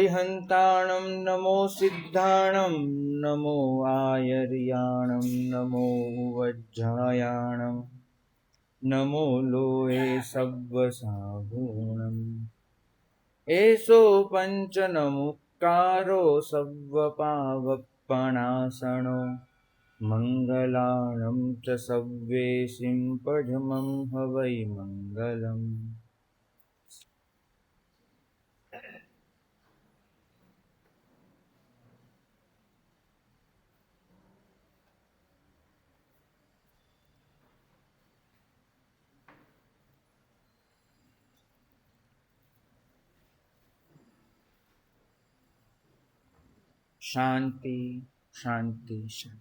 हन्ताणं नमो सिद्धाणं नमो आयर्याणं नमो वज्रायाणं नमो लोये सव्वसागुणम् एषो पञ्चनमुक्कारो सव्वपावपणासनो मङ्गलानं च सव्वेशिं पठमं हवै मङ्गलम्। शांति शांति शांति।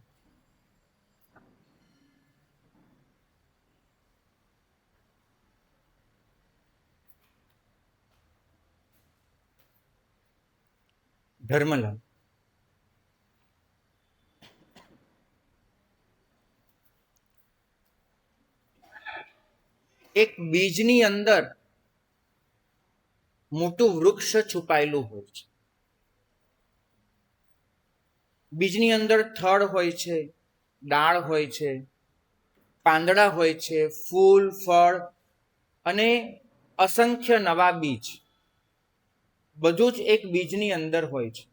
ધર્મલાલ, એક બીજની અંદર મોટું વૃક્ષ છુપાયેલું હોય છે. બીજની અંદર થડ હોય છે, ડાળ હોય છે, પાંદડા હોય છે, ફૂલ, ફળ અને અસંખ્ય નવા બીજ, બધું જ એક બીજની અંદર હોય છે.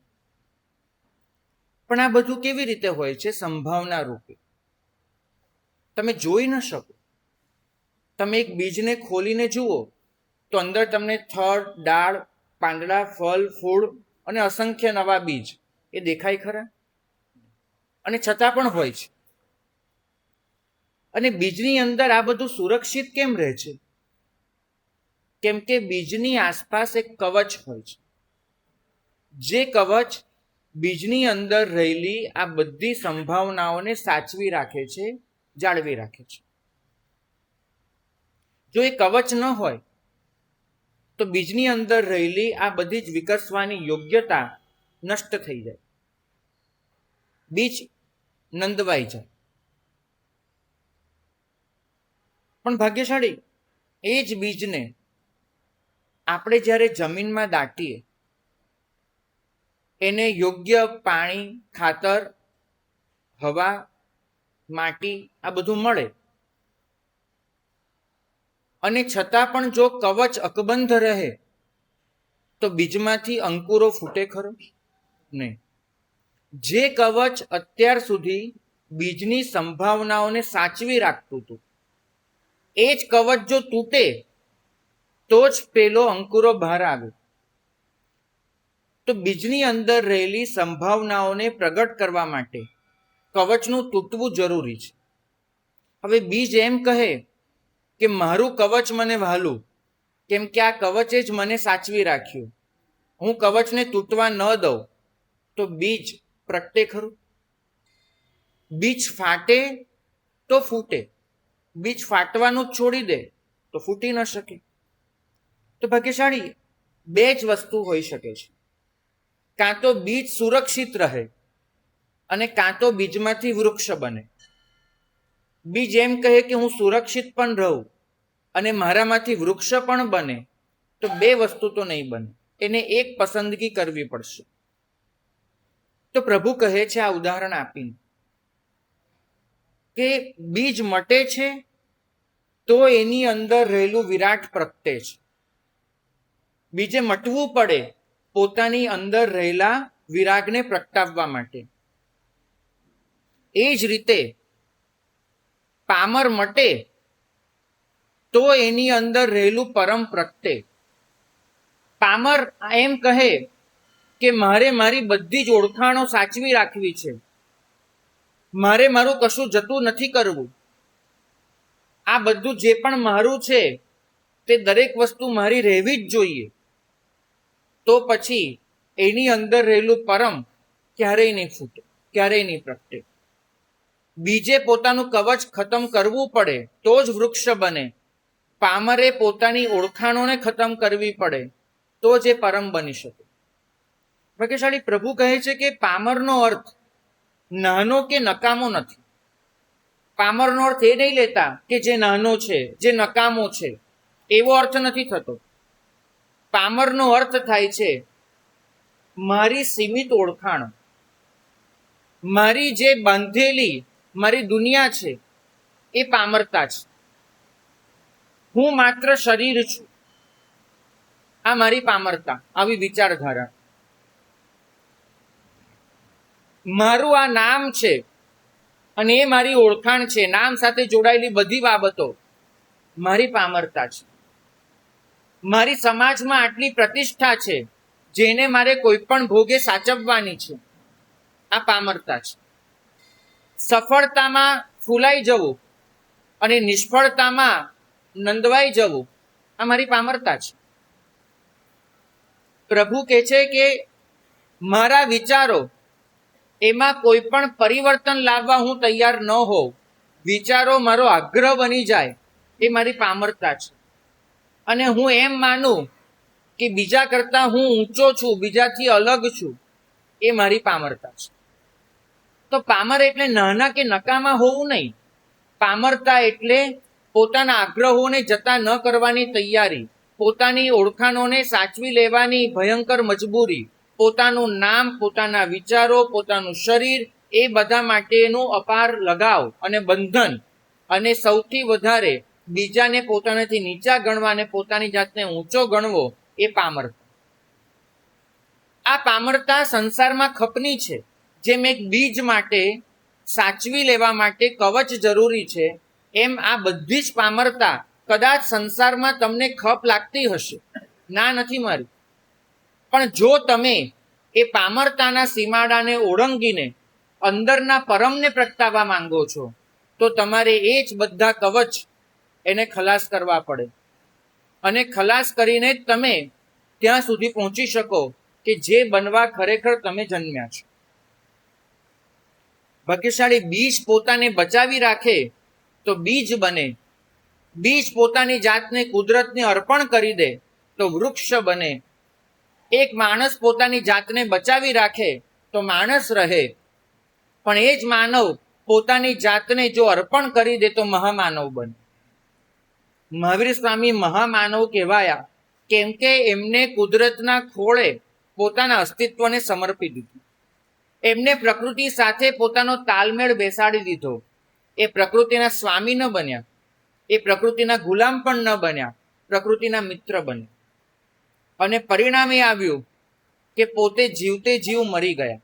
પણ આ બધું કેવી રીતે હોય છે? સંભાવના રૂપે. તમે જોઈ ન શકો. તમે એક બીજને ખોલીને જુઓ તો અંદર તમને થડ, ડાળ, પાંદડા, ફળ, ફૂલ અને અસંખ્ય નવા બીજ એ દેખાય ખરા? અને છતાં પણ હોય છે. અને બીજની અંદર આ બધું સુરક્ષિત કેમ રહે છે? કેમ કે બીજની આસપાસ એક કવચ હોય છે, જે કવચ બીજની અંદર રહેલી આ બધી સંભાવનાઓને સાચવી રાખે છે, જાળવી રાખે છે. જો એ કવચ ન હોય તો બીજની અંદર રહેલી આ બધી જ વિકસવાની યોગ્યતા નષ્ટ થઈ જાય, બીજ નંદવાઈ જાય. પણ ભાગ્યશાળી એ જ બીજને આપણે જ્યારે જમીનમાં દાટીએ, એને યોગ્ય પાણી, ખાતર, હવા, માટી આ બધું મળે, અને છતાં પણ જો કવચ અકબંધ રહે તો બીજમાંથી અંકુરો ફૂટે ખરો? નહીં. જે કવચ અત્યાર સુધી બીજની સંભાવનાઓને સાચવી રાખતું હતું, એ જ કવચ જો તૂટે તો જ પેલો અંકુરો બહાર આવે. તો બીજની અંદર રહેલી સંભાવનાઓને પ્રગટ કરવા માટે કવચનું તૂટવું જરૂરી છે. હવે બીજ એમ કહે કે મારું કવચ મને વહાલું, કેમ કે આ કવચે જ મને સાચવી રાખ્યું, હું કવચને તૂટવા ન દઉં, તો બીજ પ્રગટે ખરું? બીજ ફાટે તો ફૂટે, બીજ ફાટવાનું છોડી દે તો ફૂટી ન શકે. તો ભાગ્યશાળી બે જ વસ્તુ હોઈ શકે છે. કાં તો બીજ સુરક્ષિત રહે અને કાં તો બીજમાંથી વૃક્ષ બને. બીજ એમ કહે કે હું સુરક્ષિત પણ રહું અને મારામાંથી વૃક્ષ પણ બને, તો બે વસ્તુ તો નહીં બને. એને એક પસંદગી કરવી પડશે. તો પ્રભુ કહે છે આ ઉદાહરણ આપીને કે બીજ મટે છે તો એની અંદર રહેલું વિરાટ પ્રગટે છે. બીજે મટવું પડે પોતાની અંદર રહેલા વિરાગને પ્રગટાવવા માટે. એ જ રીતે પામર મટે તો એની અંદર રહેલું પરમ પ્રગટે. પામર એમ કહે કે મારે મારી બધી જ ઓળખાણો સાચવી રાખવી છે, મારે મારું કશું જતું નથી કરવું, આ બધું જે પણ મારું છે તે દરેક વસ્તુ મારી રહેવી જ જોઈએ, તો પછી એની અંદર રહેલું પરમ ક્યારેય નહીં ફૂટે, ક્યારેય નહીં પ્રગટે. બીજે પોતાનું કવચ ખતમ કરવું પડે તો જ વૃક્ષ બને. પામરે પોતાની ઓળખાણોને ખતમ કરવી પડે તો જ એ પરમ બની શકે. ભાગ્યશાળી પ્રભુ કહે છે કે પામરનો અર્થ નાનો કે નકામો નથી. પામરનો અર્થ એ નહીં લેતા કે જે નાનો છે, જે નકામો છે, એવો અર્થ નથી થતો. પામરનો અર્થ થાય છે મારી સીમિત ઓળખાણ, મારી જે બાંધેલી મારી દુનિયા છે એ પામરતા છે. હું માત્ર શરીર છું, આ મારી પામરતા, આવી વિચારધારા. મારું આ નામ છે અને એ મારી ઓળખાણ છે. નામ સાથે જોડાયેલી બધી બાબતો મારી પામરતા છે. મારી સમાજમાં આટલી પ્રતિષ્ઠા છે જેને મારે કોઈ પણ ભોગે સાચવવાની છે, આ પામરતા છે. સફળતામાં ફૂલાઈ જવું અને નિષ્ફળતામાં નંદવાઈ જવું, આ મારી પામરતા છે. પ્રભુ કહે છે કે મારા વિચારો એમાં કોઈ પણ પરિવર્તન લાવવા હું તૈયાર ન હોઉં, વિચારો મારો આગ્રહ બની જાય, એ મારી પામરતા છે. અને હું એમ માનું કે બીજા કરતા હું ઊંચો છું, બીજાથી અલગ છું, એ મારી પામરતા છે. તો પામર એટલે નાના કે નકામા હોવું નહીં. પામરતા એટલે પોતાના આગ્રહોને જતા ન કરવાની તૈયારી, પોતાની ઓળખાણોને સાચવી લેવાની ભયંકર મજબૂરી, પોતાનું નામ, પોતાના વિચારો, પોતાનું શરીર, એ બધા માટેનું અપાર લગાવ અને બંધન, અને સૌથી વધારે બીજાને પોતાનાથી નીચા ગણવા અને પોતાની જાતને ઊંચો ગણવો, એ પામરતા. આ પામરતા સંસારમાં ખપની છે. જેમ એક બીજ માટે સાચવી લેવા માટે કવચ જરૂરી છે, એમ આ બધી જ પામરતા કદાચ સંસારમાં તમને ખપ લાગતી હશે, ના નથી મારી. પણ જો તમે એ પામરતાના સીમાડાને ઓળંગીને અંદરના પરમને પ્રગટાવવા માંગો છો, તો તમારે એ જ બધા કવચ એને ખલાસ કરવા પડે. અને ખલાસ કરીને જ તમે ત્યાં સુધી પહોંચી શકો કે જે બનવા ખરેખર તમે જન્મ્યા છો. ભાગ્યશાળી બીજ પોતાને બચાવી રાખે તો બીજ બને. બીજ પોતાની જાતને કુદરતને અર્પણ કરી દે તો વૃક્ષ બને. એક માણસ પોતાની જાતને બચાવી રાખે તો માણસ રહે. પણ એ જ માનવ પોતાની જાતને જો અર્પણ કરી દે તો મહામાનવ બને. મહાવીર સ્વામી મહામાનવ કહેવાયા કેમ કે એમને કુદરતના ખોળે પોતાના અસ્તિત્વને સમર્પી દીધું. એમને પ્રકૃતિ સાથે પોતાનો તાલમેળ બેસાડી દીધો. એ પ્રકૃતિના સ્વામી ન બન્યા, એ પ્રકૃતિના ગુલામ પણ ન બન્યા, પ્રકૃતિના મિત્ર બન્યા. અને પરિણામે આવ્યું કે પોતે જીવતે જીવ મરી ગયા.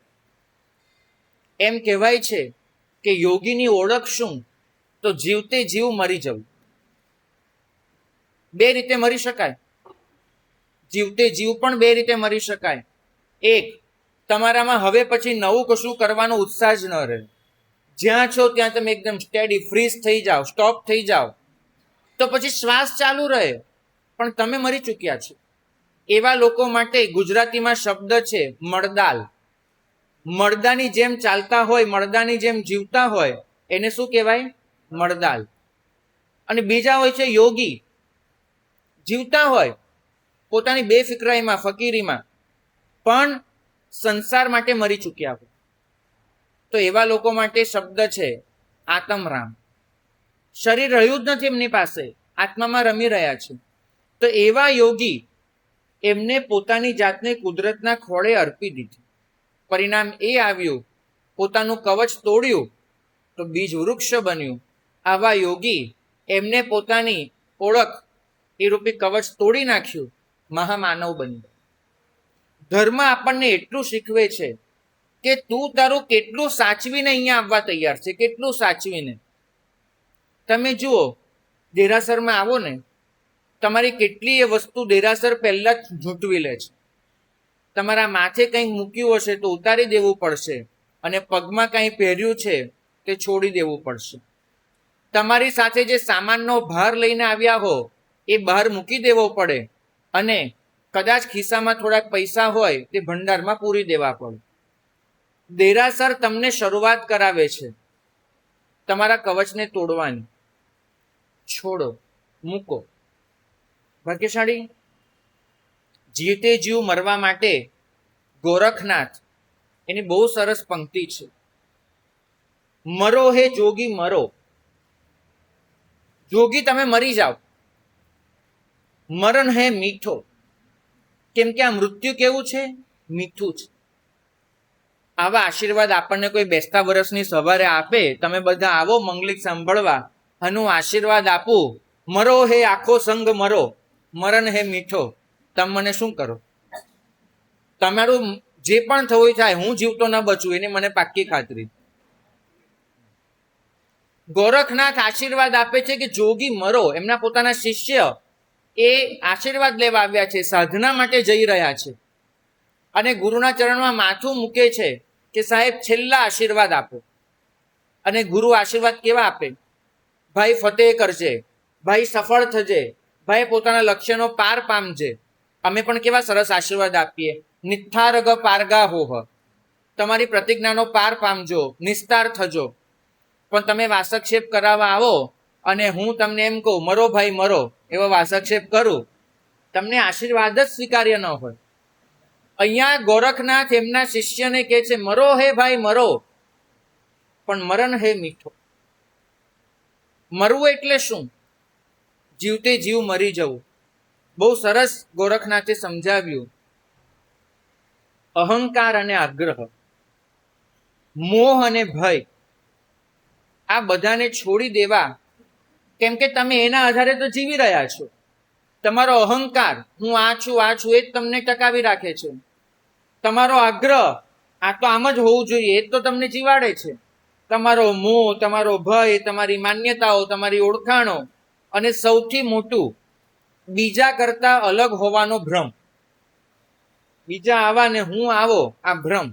એમ કહેવાય છે કે યોગીની ઓળખ શું? તો જીવતે જીવ મરી જવું. બે રીતે મરી શકાય. જીવતે જીવ પણ બે રીતે મરી શકાય. એક, તમારામાં હવે પછી નવું કશું કરવાનો ઉત્સાહ જ ન રહે. જ્યાં છો ત્યાં તમે એકદમ સ્ટેડી ફ્રીઝ થઈ જાઓ, સ્ટોપ થઈ જાઓ, તો પછી શ્વાસ ચાલુ રહે પણ તમે મરી ચૂક્યા છો. એવા લોકો માટે ગુજરાતીમાં શબ્દ છે મળદાલ. મળદાની જેમ ચાલતા હોય, મળદાની જેમ જીવતા હોય, એને શું કહેવાય? મળદાલ. અને બીજા હોય છે યોગી. જીવતા હોય પોતાની બેફિકરાઈમાં, ફકીરીમાં, પણ સંસાર માટે મરી ચૂક્યા હોય. તો એવા લોકો માટે શબ્દ છે આત્મરામ. શરીર રહ્યું જ નથી એમની પાસે, આત્મામાં રમી રહ્યા છે. તો એવા યોગી એમને પોતાની જાતને કુદરતના ખોળે અર્પી દીધી. પરિણામ એ આવ્યું, પોતાનું કવચ તોડ્યું તો બીજ વૃક્ષ બન્યું. આવા યોગી એમને પોતાની ઓળખ એ રૂપી કવચ તોડી નાખ્યું, મહામાનવ બન્યું. ધર્મ આપણને એટલું શીખવે છે કે તું તારું કેટલું સાચવીને અહીંયા આવવા તૈયાર છે, કેટલું સાચવીને. તમે જુઓ, દેરાસરમાં આવો ને, તમારી કેટલી એ વસ્તુ દેરાસર પહેલા જ ઝૂંટવી લે છે. તમારા માથે કંઈક મૂક્યું હશે તો ઉતારી દેવું પડશે, અને પગમાં કંઈ પહેર્યું છે તે છોડી દેવું પડશે. તમારી સાથે જે સામાનનો ભાર લઈને આવ્યા હો એ બહાર મૂકી દેવો પડે, અને કદાચ ખિસ્સામાં થોડાક પૈસા હોય તે ભંડારમાં પૂરી દેવા પડે. દેરાસર તમને શરૂઆત કરાવે છે તમારા કવચને તોડવાની. છોડો, મૂકો. ભાગ્યશાળી જીવતે જીવ મરવા માટે ગોરખનાથ એની બહુ સરસ પંક્તિ છે, મરો હે જોગી મરો. જોગી તમે મરી જાઓ. મરણ હે મીઠો. કેમ કે આ મૃત્યુ કેવું છે? મીઠું છે. આવા આશીર્વાદ આપણને કોઈ બેસતા વર્ષની સવારે આપે, તમે બધા આવો મંગલિક સાંભળવા, આનું આશીર્વાદ આપું, મરો હે આખો સંગ મરો, મરણ હે મીઠો. તમે મને શું કરો? તમારું જે પણ થવું થાય, હું જીવતો ન બચું એની મને પાક્કી ખાતરી. ગોરખનાથ આશીર્વાદ આપે છે કે જોગી મરો. એમના પોતાના શિષ્ય એ આશીર્વાદ લેવા આવ્યા છે, સાધના માટે જઈ રહ્યા છે, અને ગુરુના ચરણમાં માથું મૂકે છે કે સાહેબ છેલ્લા આશીર્વાદ આપો. અને ગુરુ આશીર્વાદ કેવા આપે? ભાઈ ફતેહ કરજે, ભાઈ સફળ થજે, ભાઈ પોતાના લક્ષ્યનો પાર પામજે. અમે પણ કેવા સરસ આશીર્વાદ આપીએ, નિથારગ પારગા હોહ, તમારી પ્રતિજ્ઞાનો પાર પામજો, નિસ્તાર થજો. પણ તમે વાસક્ષેપ કરાવવા આવો અને હું તમને એમ કહું મરો ભાઈ મરો, એવો વાસક્ષેપ કરું, તમને આશીર્વાદ જ સ્વીકાર્ય ન હોય. અહીંયા ગોરખનાથ એમના શિષ્યને કહે છે મરો હે ભાઈ મરો, પણ મરણ હે મીઠો. મરવું એટલે શું? જીવતે જીવ મરી જવું. બહુ સરસ ગોરખનાથે સમજાવ્યું. અહંકાર અને આગ્રહ, મોહ અને ભય, આ બધાને છોડી દેવા. કેમ કે તમે એના આધારે તો જીવી રહ્યા છો. તમારો અહંકાર, હું આ છું એ જ તમને ટકાવી રાખે છે. તમારો આગ્રહ, આ તો આમ જ હોવું જોઈએ, એ જ તો તમને જીવાડે છે. તમારો મોહ, તમારો ભય, તમારી માન્યતાઓ, તમારી ઓળખાણો, અને સૌથી મોટું બીજા કરતા અલગ હોવાનો ભ્રમ. બીજા આવા ને હું આવો, આ ભ્રમ,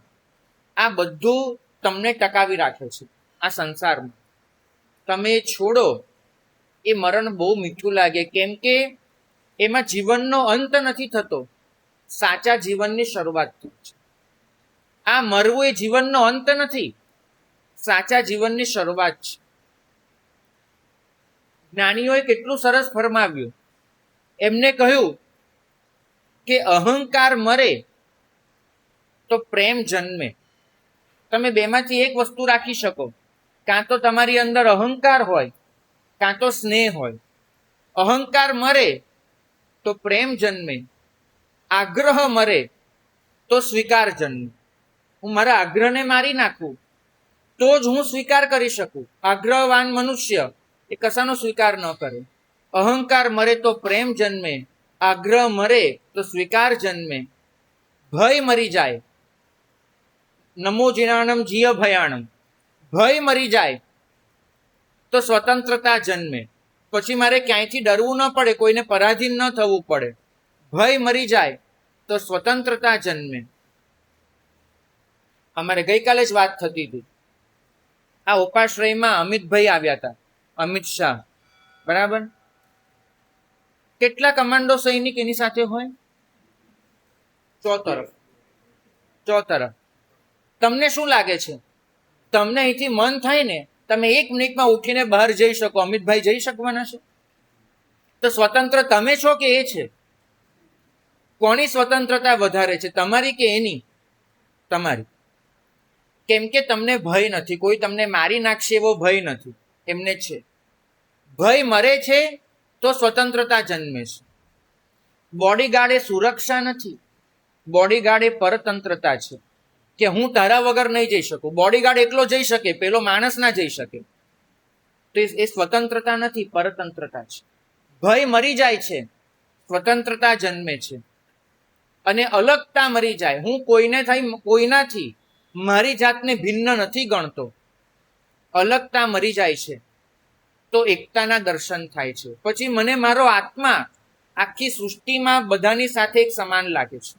આ બધું તમને ટકાવી રાખે છે આ સંસારમાં. તમે છોડો, એ મરણ બહુ મીઠું લાગે. કેમ કે એમાં જીવનનો અંત નથી થતો, સાચા જીવનની શરૂઆત થાય છે. આ મરવું એ જીવનનો અંત નથી, સાચા જીવનની શરૂઆત છે. જ્ઞાનીઓએ કેટલું સરસ ફરમાવ્યું. એમને કહ્યું કે અહંકાર મરે તો પ્રેમ જન્મે. તમે બેમાંથી એક વસ્તુ રાખી શકો, કાં તો તમારી અંદર અહંકાર હોય, કાં તો સ્નેહ હોય. અહંકાર મરે તો પ્રેમ જન્મે, આગ્રહ મરે તો સ્વીકાર જન્મે. હું મારા આગ્રહને મારી નાખું તો જ હું સ્વીકાર કરી શકું. આગ્રહવાન મનુષ્ય એ કશાનો સ્વીકાર ન કરે. અહંકાર મરે તો પ્રેમ જન્મે, આગ્રહ મરે તો સ્વીકાર જન્મે. ભય મરી જાય, નમો જીનાણમ જીય ભયાણમ, ભય મરી જાય તો સ્વતંત્રતા જન્મે. પછી મારે ક્યાંયથી ડરવું ન પડે, કોઈને પરાધીન ન થવું પડે. ભય મરી જાય તો સ્વતંત્રતા જન્મે. અમારે ગઈકાલે જ વાત થતી હતી. આ ઉપાશ્રયમાં અમિતભાઈ આવ્યા હતા, અમિત શાહ, બરાબર. કેટલા કમાન્ડો સૈનિક એની સાથે હોય? ચોતરફ. તમને શું લાગે છે? તમને અહીંથી મન થાય ને, તમે 1 મિનિટમાં ઉઠીને બહાર જઈ શકો. અમિતભાઈ જઈ શકવાના છે? તો સ્વતંત્ર તમે છો કે એ છે? કોની સ્વતંત્રતા વધારે છે, તમારી કે એની? તમારી. કેમ કે તમને ભય નથી, કોઈ તમને મારી નાખશે એવો ભય નથી, એમને છે. ભય મરે છે તો સ્વતંત્રતા જન્મે છે. બોડીગાર્ડ એ સુરક્ષા નથી, બોડીગાર્ડ એ પરતંત્રતા છે. કે હું તારા વગર નહીં જઈ શકું. બોડીગાર્ડ એકલો જઈ શકે, પેલો માણસ ના જઈ શકે. તો એ સ્વતંત્રતા નથી, પરતંત્રતા છે. ભય મરી જાય છે, સ્વતંત્રતા જન્મે છે. અને અલગતા મરી જાય, હું કોઈનાથી મારી જાતને ભિન્ન નથી ગણતો. અલગતા મરી જાય છે તો એકતાના દર્શન થાય છે. પછી મને મારો આત્મા આખી સૃષ્ટિમાં બધાની સાથે એક સમાન લાગે છે.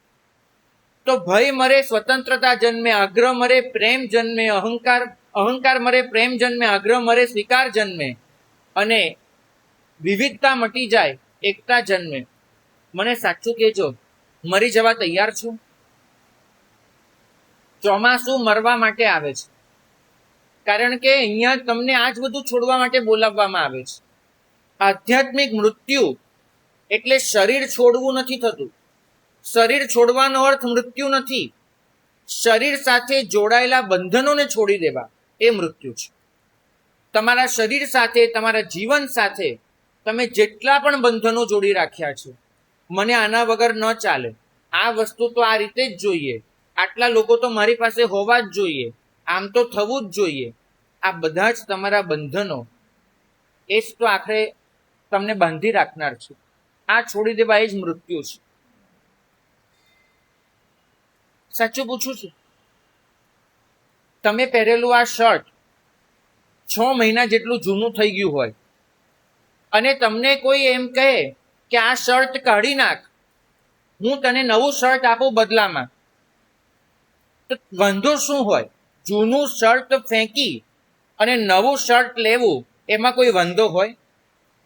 તો ભય મરે, સ્વતંત્રતા જન્મે, આગ્રહ મરે, પ્રેમ જન્મે, અહંકાર મરે, પ્રેમ જન્મે, આગ્રહ મરે, સ્વીકાર જન્મે. અને વિવિધતા મટી જાય, એકતા જન્મે. મને સાચું કહેજો, મરી જવા તૈયાર છો? ચોમાસું મરવા માટે આવે છે, કારણ કે અહીંયા તમને આ જ બધું છોડવા માટે બોલાવવામાં આવે છે. આધ્યાત્મિક મૃત્યુ એટલે શરીર છોડવું નથી થતું. શરીર છોડવાનો અર્થ મૃત્યુ નથી. શરીર સાથે જોડાયેલા બંધનોને છોડી દેવા, એ મૃત્યુ છે. તમારા શરીર સાથે, તમારા જીવન સાથે તમે જેટલા પણ બંધનો જોડી રાખ્યા છે, મને આના વગર ન ચાલે, આ વસ્તુ તો આ રીતે જ જોઈએ, આટલા લોકો તો મારી પાસે હોવા જ જોઈએ, આમ તો થવું જ જોઈએ. આ બધા જ તમારા બંધનો એ જ તો આખરે તમને બાંધી રાખનાર છે. આ છોડી દેવા એ જ મૃત્યુ છે. સાચું પૂછું છું, તમે પહેરેલું આ શર્ટ 6 મહિના જેટલું જૂનું થઈ ગયું હોય અને તમને કોઈ એમ કહે કે આ શર્ટ કાઢી નાખ, હું તને નવું શર્ટ આપું બદલામાં, તો વાંધો શું હોય? જૂનું શર્ટ ફેંકી અને નવું શર્ટ લેવું એમાં કોઈ વાંધો હોય?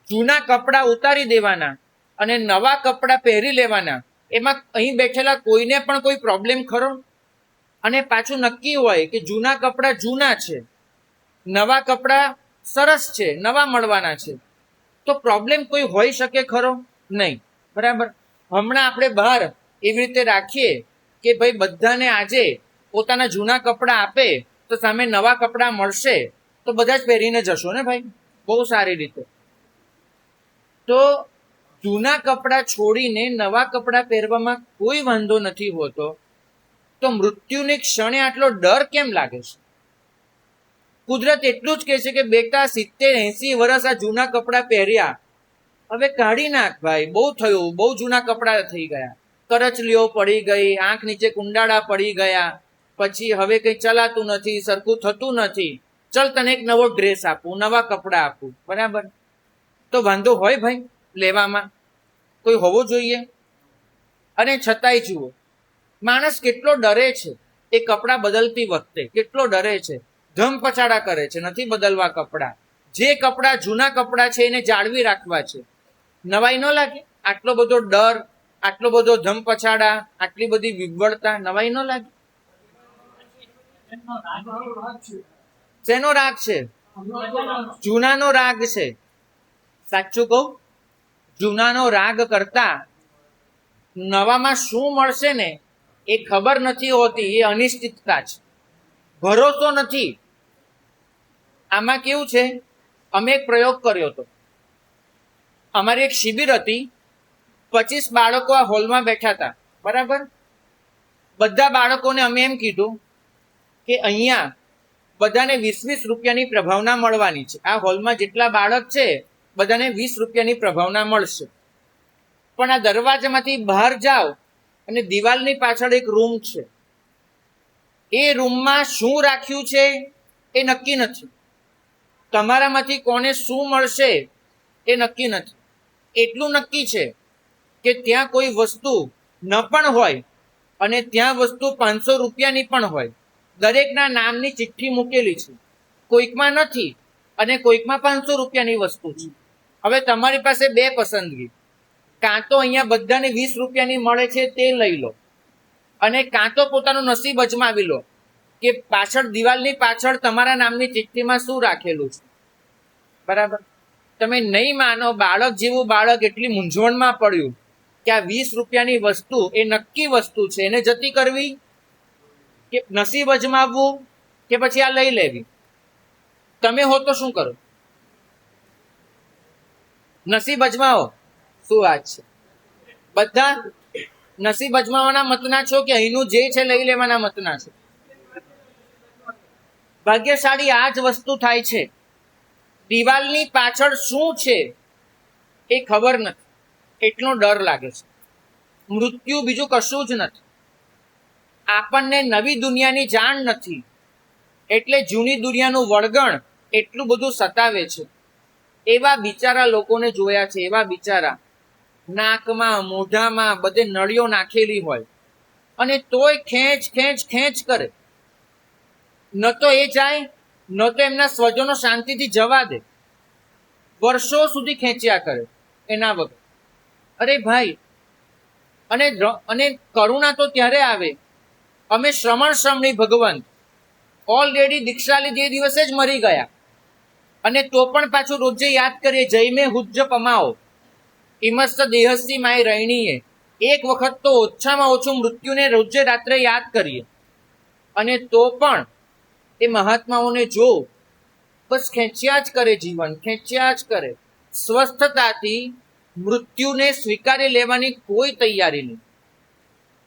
જૂના કપડાં ઉતારી દેવાના અને નવા કપડાં પહેરી લેવાના, એમાં અહીં બેઠેલા કોઈને પણ કોઈ પ્રોબ્લેમ ખરો? અને પાછું નક્કી હોય કે જૂના કપડાં જૂના છે, નવા કપડાં સરસ છે, નવા મળવાના છે, તો પ્રોબ્લેમ કોઈ હોઈ શકે ખરો? નહીં. બરાબર. હમણાં આપણે બહાર એવી રીતે રાખીએ કે ભાઈ બધાને આજે પોતાના જૂના કપડાં આપે તો સામે નવા કપડાં મળશે, તો બધા જ પહેરીને જશો ને ભાઈ, બહુ સારી રીતે. તો જૂના કપડાં છોડીને નવા કપડાં પહેરવામાં કોઈ વાંધો નથી હોતો, તો મૃત્યુની ક્ષણે આટલો ડર કેમ લાગે છે? કુદરત એટલું જ કહે છે કે બેટા 70-80 વર્ષ આ જૂના કપડાં પહેર્યા, હવે કાઢી નાખ ભાઈ, બહુ થયું, બહુ જૂના કપડાં થઈ ગયા, કરચલીઓ પડી ગઈ, આંખ નીચે કુંડાળા પડી ગયા, પછી હવે કંઈ ચલાતું નથી, સરખું થતું નથી, ચલ તને એક નવો ડ્રેસ આપું, નવા કપડાં આપું. બરાબર. તો વાંધો હોય ભાઈ લેવામાં? કોઈ હોવો જોઈએ? અને છતાંય જુઓ માણસ કેટલો ડરે છે એ કપડાં બદલતી વખતે, કેટલો ડરે છે, ધમ પછાડા કરે છે, નથી બદલવા કપડાં. જે કપડાં જૂના કપડાં છે એને જાળવી રાખવા છે. નવાઈ ન લાગે? આટલો બધો ડર, આટલો બધો ધમ પછાડા, આટલી બધી વિવળતા, નવાઈ ન લાગે? શેનો રાગ છે? જૂનાનો રાગ છે. સાચું કહું, જૂનાનો રાગ કરતા નવામાં શું મળશે ને એ ખબર નથી હોતી, એ અનિશ્ચિતતા છે, ભરોસો નથી. આમાં કેવું છે, અમે એક પ્રયોગ કર્યો હતો. અમારી એક શિબિર હતી, 25 બાળકો આ હોલમાં બેઠા હતા. બરાબર. બધા બાળકોને અમે એમ કીધું કે અહીંયા બધાને 20-20 રૂપિયાની પ્રભાવના મળવાની છે. આ હોલમાં જેટલા બાળક છે બધાને 20 રૂપિયાની પ્રભાવના મળશે. પણ આ દરવાજામાંથી બહાર જાઓ અને દિવાલની પાછળ એક રૂમ છે, એ રૂમમાં શું રાખ્યું છે એ નક્કી નથી. તમારામાંથી કોને શું મળશે એ નક્કી નથી. એટલું નક્કી છે કે ત્યાં કોઈ વસ્તુ ન પણ હોય અને ત્યાં વસ્તુ 500 રૂપિયાની પણ હોય. દરેકના નામની ચિઠ્ઠી મૂકેલી છે, કોઈકમાં નથી અને કોઈકમાં 500 રૂપિયાની વસ્તુ છે. હવે તમારી પાસે બે પસંદગી, કાં તો અહીંયા બધાને 20 રૂપિયાની મળે છે તે લઈ લો, અને કાં તો પોતાનું નસીબ અજમાવી લો કે પાછળ દિવાલની પાછળ તમારા નામની ચિઠ્ઠીમાં શું રાખેલું છે. બરાબર. તમે નહીં માનો, બાળક જેવું બાળક એટલી મૂંઝવણમાં પડ્યું કે આ 20 રૂપિયાની વસ્તુ એ નક્કી વસ્તુ છે, એને જતી કરવી કે નસીબ અજમાવવું કે પછી આ લઈ લેવી? તમે હો તો શું કરો? નસીબ અજમાવો. શું વાત છે? બધા નસીબ અજમાવાના મતના છો કે અહીંનું જે છે લઈ લેવાના મતના છો? ભાગ્યશાળી આ જ વસ્તુ થાય છે. દિવાલની પાછળ શું છે એ ખબર નથી, એટલો ડર લાગે છે. મૃત્યુ બીજું કશું જ નથી. આપણને નવી દુનિયાની જાણ નથી, એટલે જૂની દુનિયાનું વળગણ એટલું બધું સતાવે છે. એવા બિચારા લોકોને જોયા છે, એવા બિચારા નાકમાં મોઢામાં બધે નળીઓ નાખેલી હોય અને તોય ખેંચ ખેંચ ખેંચ કરે. ન તો એ જાય, ન તો એમના સ્વજનો શાંતિથી જવા દે. વર્ષો સુધી ખેંચ્યા કરે એના વગર. અરે ભાઈ, અને કરુણા તો ત્યારે આવે, અમે શ્રમણી ભગવંત ઓલરેડી દીક્ષા લીધી એ દિવસે જ મરી ગયા, અને તો પણ પાછું રોજે યાદ કરીએ, જયમે હુજ્જ પમાઓ ઇમસ્ત દેહસ્થી માય રૈણીએ. એક વખત તો ઓછામાં ઓછું મૃત્યુને રોજે રાત્રે યાદ કરીએ, અને તો પણ એ મહાત્માઓને જો બસ ખેંચ્યા જ કરે, જીવન ખેંચ્યા જ કરે. સ્વસ્થતાથી મૃત્યુને સ્વીકારી લેવાની કોઈ તૈયારી નહીં.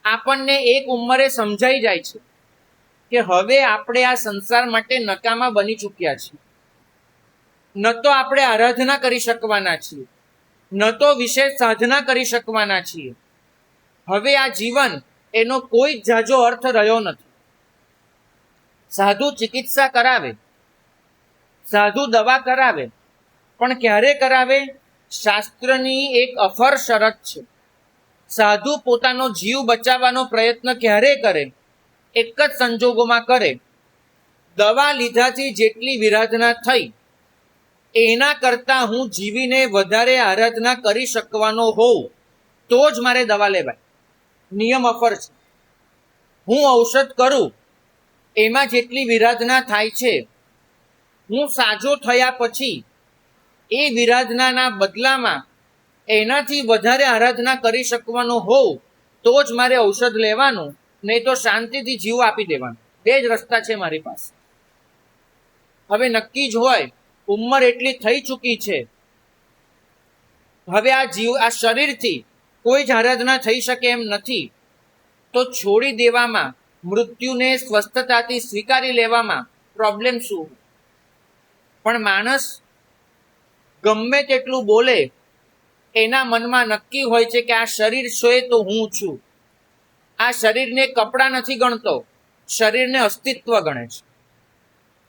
આપણને એક ઉંમરે સમજાઈ જાય છે કે હવે આપણે આ સંસાર માટે નકામા બની ચૂક્યા છીએ. ન તો આપણે આરાધના કરી શકવાના છીએ, ન તો વિશેષ સાધના કરી શકવાના છીએ. હવે આ જીવન એનો કોઈ જાજો અર્થ રહ્યો નથી. સાધુ ચિકિત્સા કરાવે, સાધુ દવા કરાવે, પણ ક્યારે કરાવે? શાસ્ત્રની એક અફર શરત છે. સાધુ પોતાનો જીવ બચાવવાનો પ્રયત્ન ક્યારે કરે? એક જ સંજોગોમાં કરે. દવા લીધાથી જેટલી વિરાધના થઈ એના કરતા હું જીવીને વધારે આરાધના કરી શકવાનો હોઉં તો જ મારે દવા લેવાય. નિયમ અફર છે. હું ઔષધ કરું એમાં જેટલી વિરાધના થાય છે, હું સાજો થયા પછી એ વિરાધનાના બદલામાં એનાથી વધારે આરાધના કરી શકવાનો હોઉં તો જ મારે ઔષધ લેવાનું, નહીં તો શાંતિથી જીવ આપી દેવાનું. બે જ રસ્તા છે મારી પાસે. હવે નક્કી જ હોય, ઉંમર એટલી થઈ ચૂકી છે, હવે આ શરીરથી કોઈ જ આરાધના થઈ શકે એમ નથી, તો છોડી દેવામાં, મૃત્યુને સ્વસ્થતાથી સ્વીકારી લેવામાં પ્રોબ્લેમ શું? પણ માણસ ગમે તેટલું બોલે, એના મનમાં નક્કી હોય છે કે આ શરીર છે તો હું છું. આ શરીરને કપડાં નથી ગણતો, શરીરને અસ્તિત્વ ગણે છે.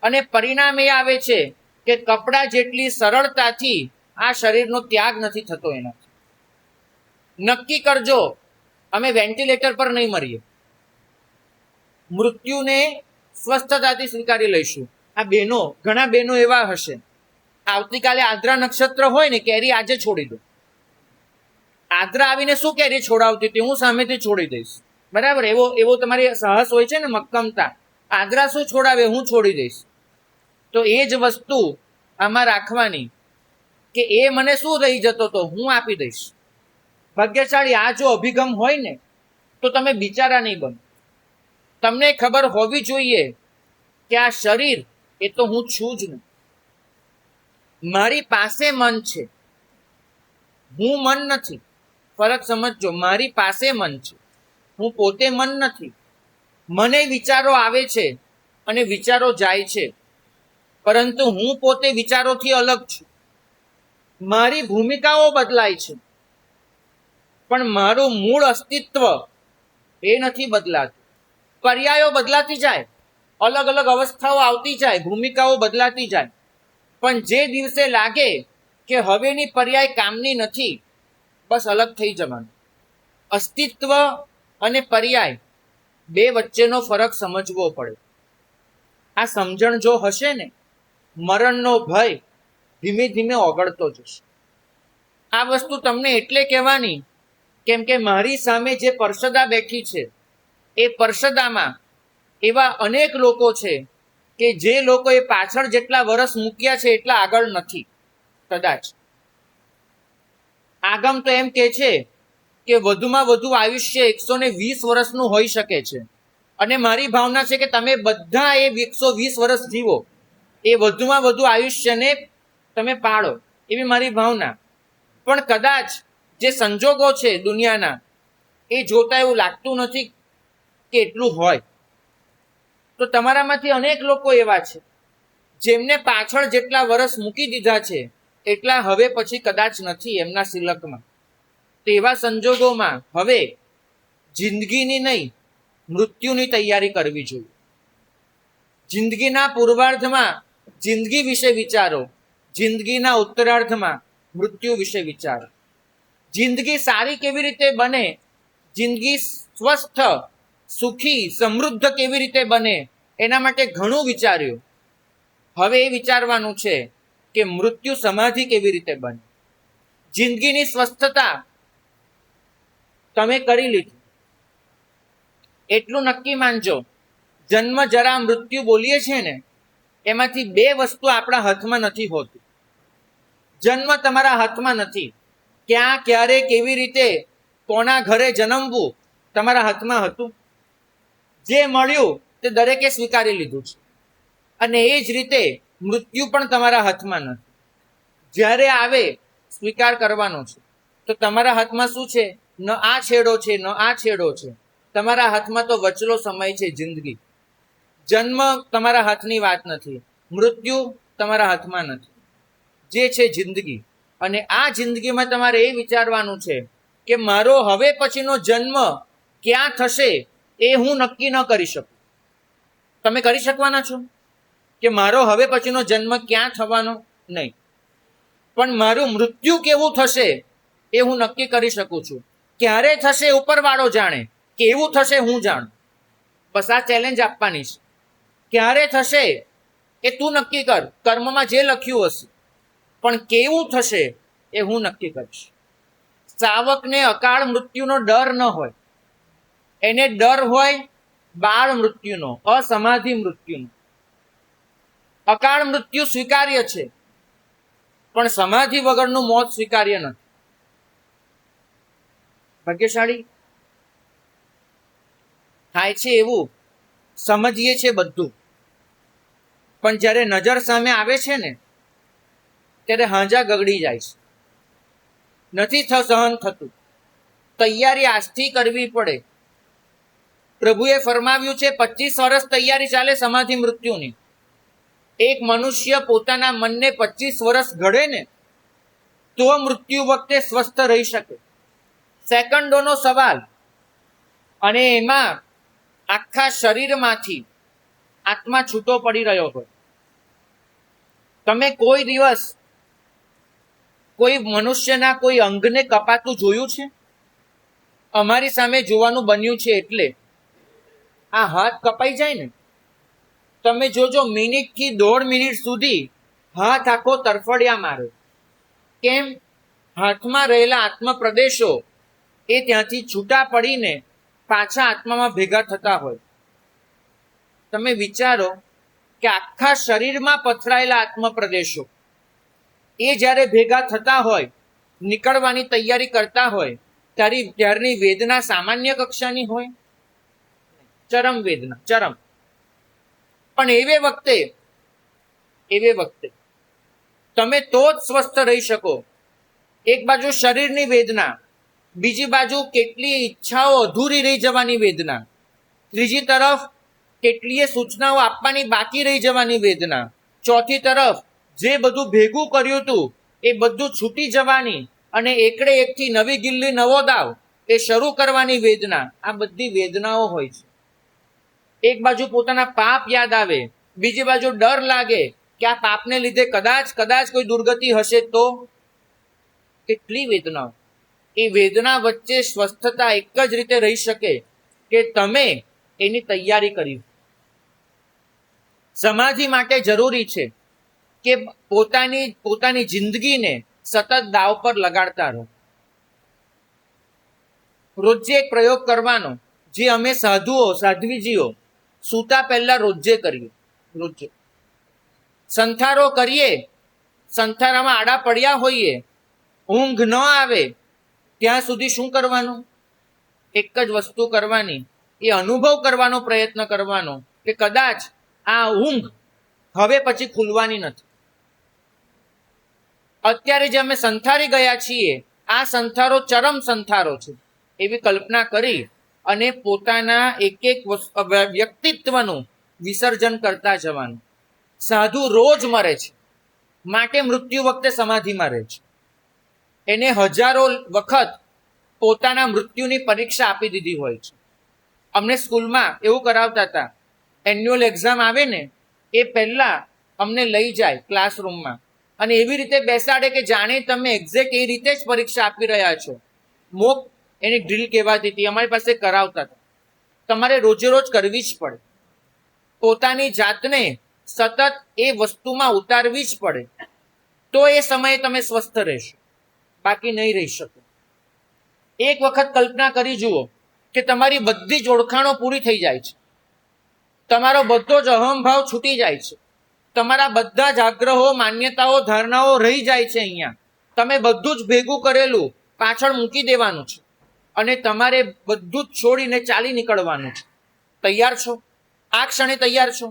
અને પરિણામ એ આવે છે કે કપડાં જેટલી સરળતાથી આ શરીરનો ત્યાગ નથી થતો. એનાથી નક્કી કરજો, અમે વેન્ટિલેટર પર નહીં મરીએ, મૃત્યુને સ્વસ્થતાથી સ્વીકારી લઈશું. આ બહેનો, ઘણા બહેનો એવા હશે, આવતીકાલે આદ્રા નક્ષત્ર હોય ને, કેરી આજે છોડી દો. આદ્રા આવીને શું કેરી છોડાવતી હતી? હું સામેથી છોડી દઈશ. બરાબર, એવો તમારી સાહસ હોય છે ને, મક્કમતા. આદ્રા શું છોડાવે? હું છોડી દઈશ. તો એ જ વસ્તુ આમાં રાખવાની કે એ મને શું રહી જતો તો હું આપી દઈશ. ભાગ્યશાળી આ જો અભિગમ હોય ને, તો તમે બિચારા નહીં બનો. તમને ખબર હોવી જોઈએ કે આ શરીર એ તો હું છું જ નહીં. મારી પાસે મન છે, હું મન નથી. ફરક સમજજો, મારી પાસે મન છે, હું પોતે મન નથી. મને વિચારો આવે છે અને વિચારો જાય છે, પરંતુ હું પોતે વિચારોથી અલગ છું. મારી ભૂમિકાઓ બદલાય છે, પણ મારું મૂળ અસ્તિત્વ એ નથી બદલાતું. પર્યાયો બદલાતી જાય, અલગ અલગ અવસ્થાઓ આવતી જાય, ભૂમિકાઓ બદલાતી જાય, પણ જે દિવસે લાગે કે હવેની પર્યાય કામની નથી, બસ અલગ થઈ જવાનું. અસ્તિત્વ અને પર્યાય બે વચ્ચેનો ફરક સમજવો પડે. આ સમજણ જો હશે ને, મરણનો ભય ધીમે ધીમે ઓગળતો જશે. આ વસ્તુ તમને એટલે કહેવાની કેમ કે મારી સામે જે પરસદા બેઠી છે, એ પરસદામાં એવા અનેક લોકો છે કે જે લોકોએ પાછળ જેટલા વર્ષ મૂક્યા છે એટલા આગળ નથી. કદાચ આગમ તો એમ કે છે કે વધુમાં વધુ આયુષ્ય 120 વર્ષનું હોઈ શકે છે. અને મારી ભાવના છે કે તમે બધા એ 120 વર્ષ જીવો, એ વધુમાં વધુ આયુષ્યને તમે પાળો, એવી મારી ભાવના. પણ કદાચ જે સંજોગો છે દુનિયાના, એ જોતા એવું લાગતું નથી કે એટલું હોય. તો તમારામાંથી અનેક લોકો એવા છે જેમને પાછળ જેટલા વર્ષ મૂકી દીધા છે એટલા હવે પછી કદાચ નથી એમના સિલકમાં. તેવા સંજોગોમાં હવે જિંદગીની નહીં, મૃત્યુની તૈયારી કરવી જોઈએ. જિંદગીના પૂર્વાર્ધમાં જિંદગી વિશે વિચારો, જિંદગીના ઉત્તરાર્ધમાં મૃત્યુ વિશે વિચારો. જિંદગી સારી કેવી રીતે બને, જિંદગી સ્વસ્થ, સુખી, સમૃદ્ધ કેવી રીતે બને, એના માટે ઘણું વિચાર્યું. હવે એ વિચારવાનું છે કે મૃત્યુ સમાધિ કેવી રીતે બને. જિંદગીની સ્વસ્થતા તમે કરી લીધી, એટલું નક્કી માનજો. જન્મ જરા મૃત્યુ બોલીએ છીએ ને, એમાંથી બે વસ્તુ આપણા હાથમાં નથી હોતી. જન્મ તમારા હાથમાં નથી. ક્યાં, ક્યારે, કેવી રીતે, કોના ઘરે જન્મવું તમારા હાથમાં હતું? જે મળ્યું તે દરેકે સ્વીકારી લીધું છે. અને એ જ રીતે મૃત્યુ પણ તમારા હાથમાં નથી. જ્યારે આવે સ્વીકાર કરવાનો છે. તો તમારા હાથમાં શું છે? ન આ છેડો છે, ન આ છેડો છે. તમારા હાથમાં તો વચલો સમય છે, જિંદગી. જન્મ તમારા હાથની વાત નથી, મૃત્યુ તમારા હાથમાં નથી. જે છે જિંદગી. અને આ જિંદગીમાં તમારે એ વિચારવાનું છે કે મારો હવે પછીનો જન્મ ક્યાં થશે એ હું નક્કી ન કરી શકું. તમે કરી શકવાના છો કે મારો હવે પછીનો જન્મ ક્યાં થવાનો? નહીં. પણ મારું મૃત્યુ કેવું થશે એ હું નક્કી કરી શકું છું. ક્યારે થશે ઉપરવાળો જાણે, કેવું થશે હું જાણું. બસ આ ચેલેન્જ આપવાની છે. ક્યારે થશે એ તું નક્કી કર, કર્મમાં જે લખ્યું હશે. પણ કેવું થશે એ હું નક્કી કરીશ. સાવકને અકાળ મૃત્યુનો ડર ન હોય, એને ડર હોય બાળ મૃત્યુનો, અસમાધિ મૃત્યુનો. અકાળ મૃત્યુ સ્વીકાર્ય છે, પણ સમાધિ વગરનું મોત સ્વીકાર્ય નથી. ભાગ્યશાળી થાય છે એવું સમજીએ છે બધું, પણ જ્યારે નજર સામે આવે છે ને ત્યારે હાંજા ગગડી જાય છે. નથી સહન થતું. તૈયારી આજથી કરવી પડે. પ્રભુએ ફરમાવ્યું છે 25 વર્ષ તૈયારી ચાલે સમાધિ મૃત્યુની. એક મનુષ્ય પોતાના મનને 25 વર્ષ ઘડે ને તો મૃત્યુ વખતે સ્વસ્થ રહી શકે. સેકન્ડોનો સવાલ. અને એમાં આખા શરીરમાંથી આત્મા છૂટો પડી રહ્યો હોય. તમે કોઈ દિવસ કોઈ મનુષ્યના કોઈ અંગને કપાતું જોયું છે? અમારી સામે જોવાનું બન્યું છે. એટલે આ હાથ કપાઈ જાય ને, તમે જોજો મિનિટથી 1.5 મિનિટ સુધી હાથ આખો તરફડિયા મારે. કેમ? હાથમાં રહેલા આત્મ પ્રદેશો એ ત્યાંથી છૂટા પડીને પાછા આત્મામાં ભેગા થતા હોય. તમે વિચારો કે આખા શરીરમાં પથરાયેલા આત્મ પ્રદેશો એ જ્યારે ભેગા થતા હોય, નીકળવાની તૈયારી કરતા હોય, ત્યારની વેદના સામાન્ય કક્ષાની હોય? ચરમ વેદના, ચરમ. પણ એવે વખતે તમે તો જ સ્વસ્થ રહી શકો. એક બાજુ શરીરની વેદના, બીજી બાજુ કેટલી ઈચ્છાઓ અધૂરી રહી જવાની વેદના, ત્રીજી તરફ કેટલીય સૂચનાઓ આપવાની બાકી રહી જવાની વેદના, ચોથી તરફ જે બધું ભેગું કર્યું હતું એ બધું છૂટી જવાની અને એકડે એકથી નવી ગિલ્લી નવો દાવ એ શરૂ કરવાની વેદના. આ બધી વેદનાઓ હોય છે. એક બાજુ પોતાના પાપ યાદ આવે, બીજી બાજુ ડર લાગે કે આ પાપને લીધે કદાચ કોઈ દુર્ગતિ હશે તો. કેટલી વેદનાઓ. એ વેદના વચ્ચે સ્વસ્થતા એક જ રીતે રહી શકે કે તમે એની તૈયારી કરી. સમાધિ માટે જરૂરી છે કે પોતાની જિંદગીને સતત દાવ પર લગાડતા રહો. રોજે એક પ્રયોગ કરવાનો, જે અમે સાધ્વીજીઓ સૂતા પહેલા રોજે કરીએ. રોજે સંથારો કરીએ, સંથારામાં આડા પડ્યા હોઈએ, ઊંઘ ન આવે ત્યાં સુધી શું કરવાનું? એક જ વસ્તુ કરવાની, એ અનુભવ કરવાનો પ્રયત્ન કરવાનો કે કદાચ આ ઊંઘ હવે પછી ખુલવાની નથી. અત્યારે જે અમે સંથારી ગયા છીએ આ સંથારો ચરમ સંથારો છે એવી કલ્પના કરી અને પોતાના એક વ્યક્તિત્વનું વિસર્જન કરતા જવાનું. સાધુ રોજ મરે છે, માટે મૃત્યુ વખતે સમાધિમાં રહે છે. એને હજારો વખત પોતાના મૃત્યુની પરીક્ષા આપી દીધી હોય છે. અમને સ્કૂલમાં એવું કરાવતા હતા, એન્યુઅલ એક્ઝામ આવે ને એ પહેલા અમને લઈ જાય ક્લાસરૂમમાં અને એવી રીતે બેસાડે કે જાણે તમે એક્ઝેક્ટ એ રીતે જ પરીક્ષા આપી રહ્યા છો. મોક એની ડ્રીલ કહેવાતી હતી, અમારી પાસે કરાવતા હતા. તમારે રોજે રોજ કરવી જ પડે. પોતાની જાતને સતત એ વસ્તુમાં ઉતારવી જ પડે, તો એ સમયે તમે સ્વસ્થ રહેશો, બાકી નહીં રહી શકો. એક વખત કલ્પના કરી જુઓ કે તમારી બધી જ ઓળખાણો પૂરી થઈ જાય છે, તમારો બધો જ અહંભાવ છૂટી જાય છે, તમારા બધા જ આગ્રહો, માન્યતાઓ, ધારણાઓ રહી જાય છે. અહીંયા તમે બધું જ ભેગું કરેલું પાછળ મૂકી દેવાનું છે અને તમારે બધું જ છોડીને ચાલી નીકળવાનું છે. તૈયાર છો? આ ક્ષણે તૈયાર છો?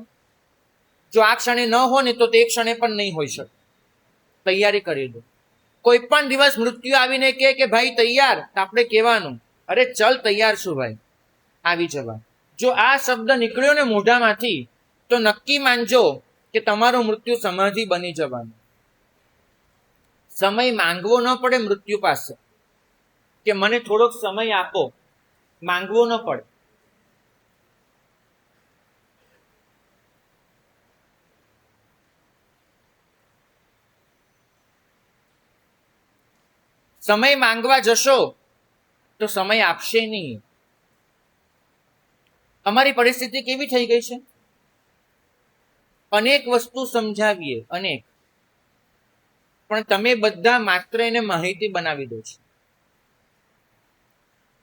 જો આ ક્ષણે ન હોય ને તો તે ક્ષણે પણ નહીં હોઈ શકે. તૈયારી કરી દો. કોઈ પણ દિવસ મૃત્યુ આવીને કહે કે ભાઈ તૈયાર, આપણે કહેવાનું અરે ચલ તૈયાર છું ભાઈ, આવી જવા. જો આ શબ્દ નીકળ્યો ને મોઢામાંથી તો નક્કી માનજો કે તમારું મૃત્યુ સમાધિ બની જવાનું. સમય માંગવો ન પડે મૃત્યુ પાસે કે મને થોડોક સમય આપો, માંગવો ન પડે. સમય માંગવા જશો તો સમય આપશે નહીં. અમારી પરિસ્થિતિ કેવી થઈ ગઈ છે? અનેક વસ્તુ સમજાવીએ, અનેક, પણ તમે બધા માત્ર એને માહિતી બનાવી દો છો.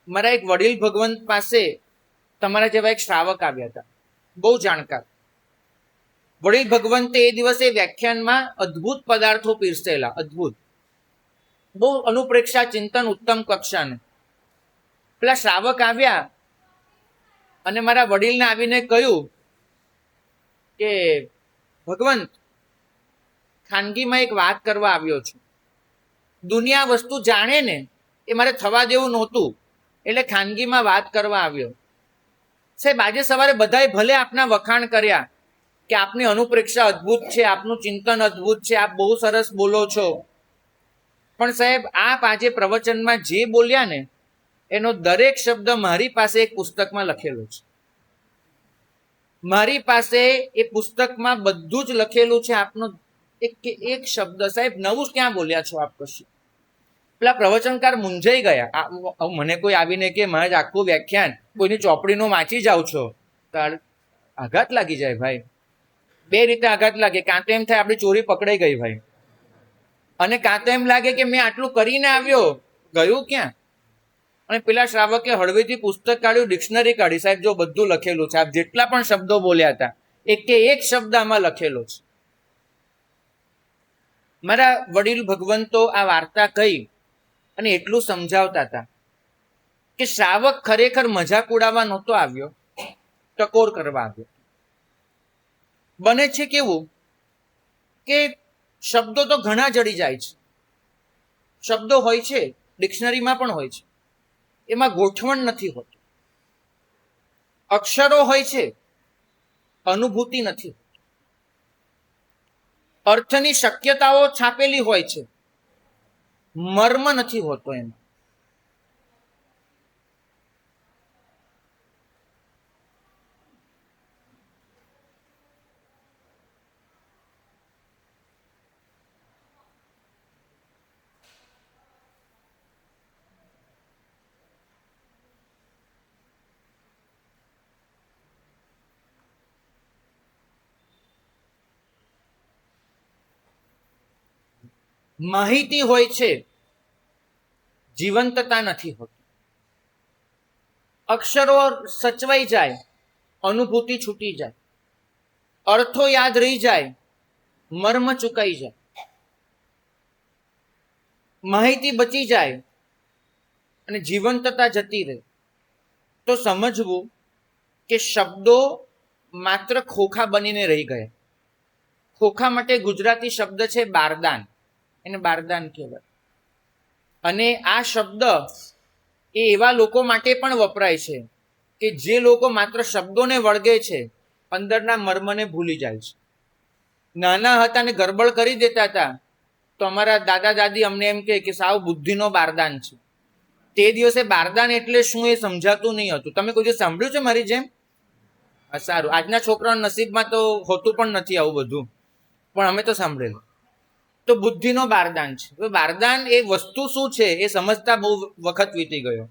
મારા એક વડીલ ભગવંત પાસે તમારા જેવા એક શ્રાવક આવ્યા હતા, બહુ જાણકાર. વડીલ ભગવંતે એ દિવસે વ્યાખ્યાનમાં અદ્ભુત પદાર્થો પીરસેલા, અદ્ભુત, બહુ અનુપ્રેક્ષા ચિંતન ઉત્તમ કક્ષાનું. પેલા શ્રાવક આવ્યા અને મારા વડીલને આવીને કહ્યું કે ભગવંત, ખાનગીમાં એક વાત કરવા આવ્યો છું. દુનિયા વસ્તુ જાણે ને એ મારે થવા દેવું નહોતું, એટલે ખાનગીમાં વાત કરવા આવ્યો. સાહેબ, આજે સવારે બધાએ ભલે આપના વખાણ કર્યા કે આપની અનુપ્રેક્ષા અદ્ભુત છે, આપનું ચિંતન અદ્ભુત છે, આપ બહુ સરસ બોલો છો, પણ સાહેબ આપ આજે પ્રવચનમાં જે બોલ્યા ને એનો દરેક શબ્દ મારી પાસે એક પુસ્તકમાં લખેલો છે. મારી પાસે એ પુસ્તકમાં બધું જ લખેલું છે, આપનો એક શબ્દ. સાહેબ, નવું ક્યાં બોલ્યા છો આપ? કશું. પેલા પ્રવચનકાર મૂંઝાઈ ગયા. મને કોઈ આવીને કે મારે આખું વ્યાખ્યાન કોઈની ચોપડીનું વાંચી જાવ છો, તો આઘાત લાગી જાય ભાઈ. બે રીતે આઘાત લાગે. કાં તો એમ થાય આપણી ચોરી પકડાઈ ગઈ ભાઈ, અને કાં તો એમ લાગે કે મેં આટલું કરીને આવ્યો, ગયું ક્યાં? અને પેલા શ્રાવકે હળવેથી પુસ્તક કાઢ્યું, ડિક્શનરી કાઢી. સાહેબ, જો બધું લખેલું છે, આપ જેટલા પણ શબ્દો બોલ્યા હતા એક કે એક શબ્દ આમાં લખેલો છે. મારા વડીલ ભગવંતો આ વાર્તા કહી અને એટલું સમજાવતા હતા કે શ્રાવક ખરેખર મજાક ઉડાવવા નહોતો આવ્યો, ટકોર કરવા આવ્યો. બને છે કેવું કે શબ્દો તો ઘણા જડી જાય છે. શબ્દો હોય છે, ડિક્શનરીમાં પણ હોય છે, એમાં ગોઠવણ નથી હોતી. અક્ષરો હોય છે, અનુભૂતિ નથી. અર્થની શક્યતાઓ છાપેલી હોય છે, મર્મ નથી હોતો એમાં. માહિતી હોય છે, જીવંતતા નથી હોતી. અક્ષરો સચવાઈ જાય, અનુભૂતિ છૂટી જાય. અર્થો યાદ રહી જાય, મર્મ ચૂકાઈ જાય. માહિતી બચી જાય અને જીવંતતા જતી રહે. તો સમજવું કે શબ્દો માત્ર ખોખા બનીને રહી ગયા. ખોખા માટે ગુજરાતી શબ્દ છે બારદાન, એને બારદાન કહેવાય. અને આ શબ્દ એ એવા લોકો માટે પણ વપરાય છે કે જે લોકો માત્ર શબ્દોને વળગે છે, અંદરના મર્મને ભૂલી જાય છે. નાના હતા ને ગરબડ કરી દેતા હતા તો અમારા દાદા દાદી અમને એમ કે સાવ બુદ્ધિનો બારદાન છે. તે દિવસે બારદાન એટલે શું એ સમજાતું નહીં હતું. તમે કોઈ સાંભળ્યું છે મારી જેમ? સારું, આજના છોકરાઓના નસીબમાં તો હોતું પણ નથી આવું બધું, પણ અમે તો સાંભળેલું. તો બુદ્ધિનો બારદાન છે. બારદાન એ વસ્તુ શું છે એ સમજતા બહુ વખત વીતી ગયો.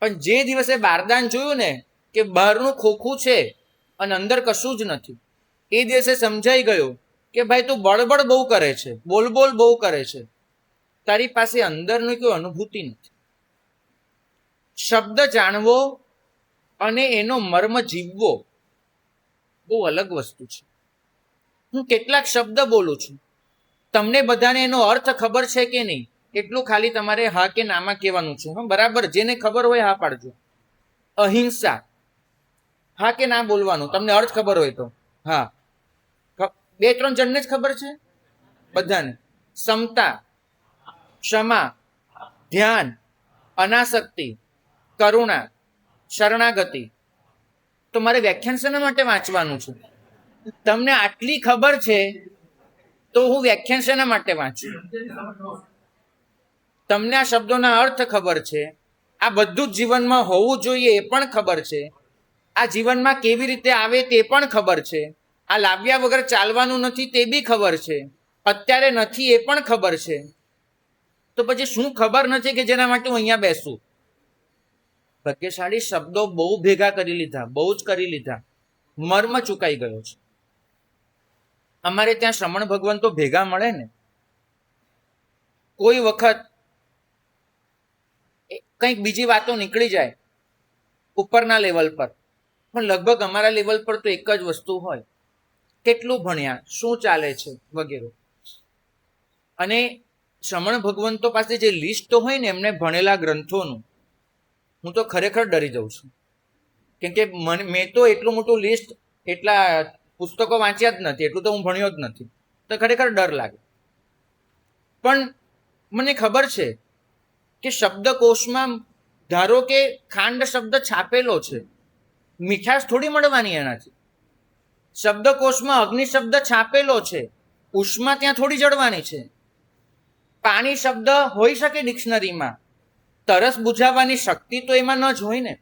પણ જે દિવસે બારદાન જોયું ને કે બહારનું ખોખું છે અને અંદર કશું જ નથી, એ દિવસે સમજાઈ ગયું કે ભાઈ તું બળબડ બહુ કરે છે, બોલબોલ બહુ કરે છે, તારી પાસે અંદરની કોઈ અનુભૂતિ નથી. શબ્દ જાણવો અને એનો મર્મ જીવવો બહુ અલગ વસ્તુ છે. હું કેટલાક શબ્દ બોલું છું, તમને બધાને એનો અર્થ ખબર છે કે નહીં એટલું ખાલી તમારે હા કે નામાં કહેવાનું છે. બરાબર, જેને ખબર હોય હા પાડજો. અહિંસા, હા કે ના બોલવાનું, તમને અર્થ ખબર હોય તો હા. 2-3 જણને જ ખબર છે, બધાને. સમતા, ક્ષમા, ધ્યાન, અનાસક્તિ, કરુણા, શરણાગતિ, તો મારે વ્યાખ્યાન શેના માટે વાંચવાનું છે? તમને આટલી ખબર છે તો હું વ્યાખ્યાન શેના માટે વાંચું? તમને આ શબ્દોના અર્થ ખબર છે, આ બધું જ જીવનમાં હોવું જોઈએ એ પણ ખબર છે, આ જીવનમાં કેવી રીતે આવે તે પણ ખબર છે, આ લાવ્યા વગર ચાલવાનું નથી તે બી ખબર છે, અત્યારે નથી એ પણ ખબર છે, તો પછી શું ખબર નથી કે જેના માટે હું અહીંયા બેસું? ભાગ્યશાળી શબ્દો બહુ ભેગા કરી લીધા, બહુ જ કરી લીધા, મર્મ ચુકાઈ ગયો છે. અમારે ત્યાં શ્રમણ ભગવાન તો ભેગા મળે ને, કોઈ વખત કંઈક બીજી વાતો નીકળી જાય ઉપરના લેવલ પર, પણ લગભગ અમારા લેવલ પર તો એક જ વસ્તુ હોય, કેટલું ભણ્યા, શું ચાલે છે વગેરે. અને શ્રમણ ભગવંતો પાસે જે લિસ્ટ હોય ને એમને ભણેલા ગ્રંથોનું, હું તો ખરેખર ડરી જાઉં છું. કેમ કે મેં તો એટલું મોટું લિસ્ટ, એટલા પુસ્તકો વાંચ્યા જ નથી, એટલું તો હું ભણ્યો જ નથી, તો ખરેખર ડર લાગે. પણ મને ખબર છે કે શબ્દકોશમાં ધારો કે ખાંડ શબ્દ છાપેલો છે, મીઠાશ થોડી મળવાની એનાથી. શબ્દકોશમાં અગ્નિ શબ્દ છાપેલો છે, ઉષ્મા ત્યાં થોડી જળવાની છે. પાણી શબ્દ હોઈ શકે ડિક્શનરીમાં, તરસ બુઝાવવાની શક્તિ તો એમાં ન જ હોય ને.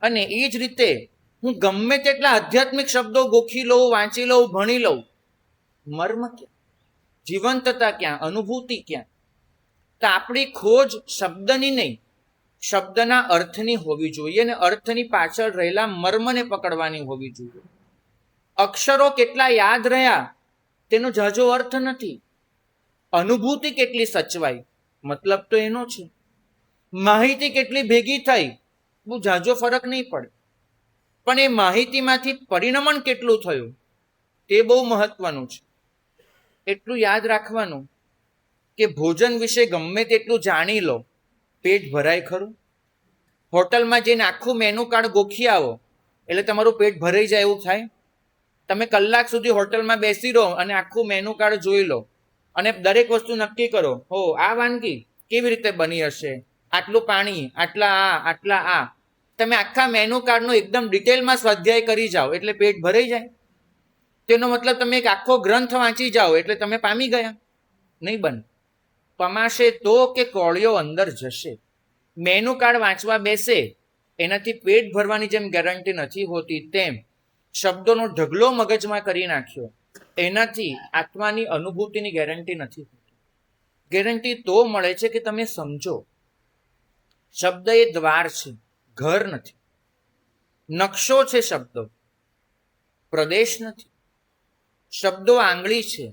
અને એ જ રીતે હું ગમે તેટલા આધ્યાત્મિક શબ્દો ગોખી લઉં, વાંચી લઉં, ભણી લઉં, મર્મ ક્યાં, જીવંતતા ક્યાં, અનુભૂતિ ક્યાં? તો આપણી ખોજ શબ્દની નહીં, શબ્દના અર્થની હોવી જોઈએ, અને અર્થની પાછળ રહેલા મર્મને પકડવાની હોવી જોઈએ. અક્ષરો કેટલા યાદ રહ્યા તેનો ઝાઝો અર્થ નથી, અનુભૂતિ કેટલી સચવાઈ મતલબ તો એનો છે. માહિતી કેટલી ભેગી થઈ બહુ ઝાઝો ફરક નહીં પડે, પણ એ માહિતીમાંથી પરિણમન કેટલું થયું તે બહુ મહત્વનું છે. એટલું યાદ રાખવાનું કે ભોજન વિશે ગમે તેટલું જાણી લો, પેટ ભરાય ખરું? હોટલમાં જઈને આખું મેનુ કાર્ડ ગોખી આવો એટલે તમારું પેટ ભરાઈ જાય એવું થાય? તમે કલાક સુધી હોટલમાં બેસી રહો અને આખું મેનુ કાર્ડ જોઈ લો અને દરેક વસ્તુ નક્કી કરો, હો આ વાનગી કેવી રીતે બની હશે, આટલું પાણી, આટલા આ. તમે આખા મેનુ કાર્ડનો એકદમ ડિટેલમાં સ્વાધ્યાય કરી જાઓ એટલે પેટ ભરાઈ જાય? તેનો મતલબ તમે એક આખો ગ્રંથ વાંચી જાઓ એટલે તમે પામી ગયા? નહીં બને. પમાશે તો કે કોળિયો અંદર જશે. મેનુ કાર્ડ વાંચવા બેસે એનાથી પેટ ભરવાની જેમ ગેરંટી નથી હોતી, તેમ શબ્દોનો ઢગલો મગજમાં કરી નાખ્યો એનાથી આત્માની અનુભૂતિની ગેરંટી નથી હોતી. ગેરંટી તો મળે છે કે તમે સમજો. શબ્દ એ દ્વાર છે, ઘર નથી. નકશો છે શબ્દો, પ્રદેશ નથી. શબ્દો આંગળી છે,